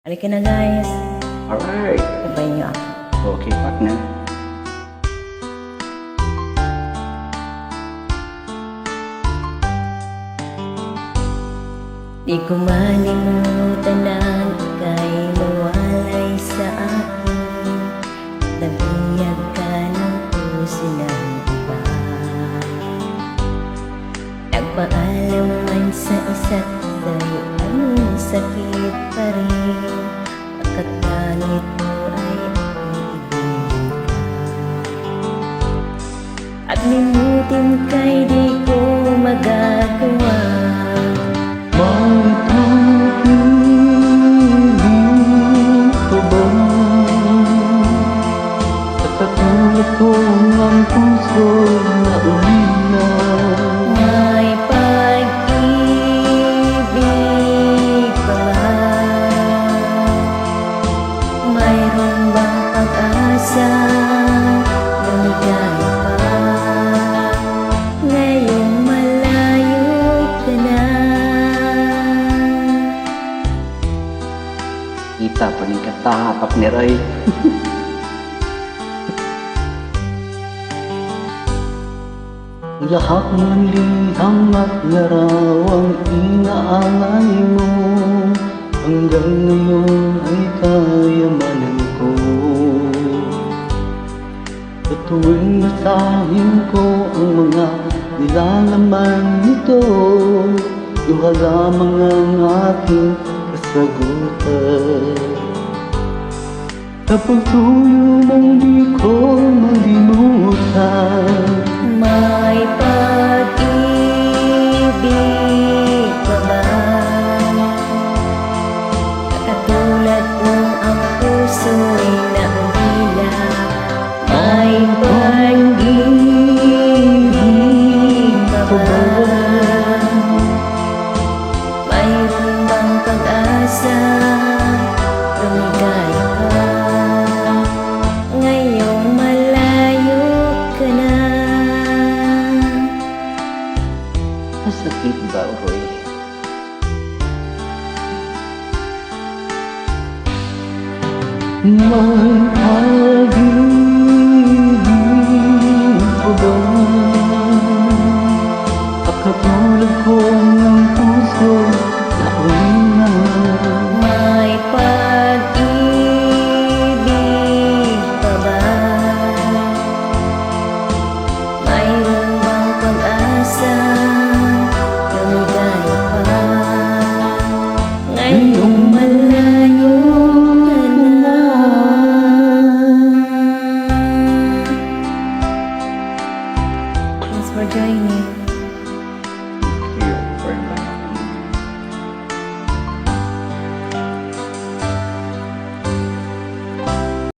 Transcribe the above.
Halika na guys. Alright. Sabay niyo ako. Okay, partner. Di ko malimutan na ika'y mawalay sa akin. Nabiyag ka ng puso ng iba. Nagpaalam man sa isa't sa'yo, anong sakit pa rin. Pagkat langit mo ay aking ibigin ka. At limutin ka'y di ko magagawa. Magpapibig ko ba? Sa katulad ko ang puso na umina. May pag-ibig ba? Mayroon bang pag-asa na ligaya pa? Ngayong malayo ka na. Kita pa rin kata, partner ay. Lahat ng liham at larawang inaalay mo, hanggang ngayon ay kayamanan ko. Sa tuwing basahin ko ang mga nilalaman nito, luha lamang ang aking kasagutan. Kapag tuyo mong di ko malimutan, May pag-ibig pa ba? Katulad ng ang puso'y naulila. May pag-ibig pa ba? Mayroon bang pag-asa? Lumigay ka. Ngayong malayo ka na. masakit ba, Roy? May pag-ibig ko ba? At katulad ko ng puso na una. May pag-ibig pa ba? Mayroon bang pag-asa? Lumigay pa. Ngayong malayo ka na. Thanks for joining.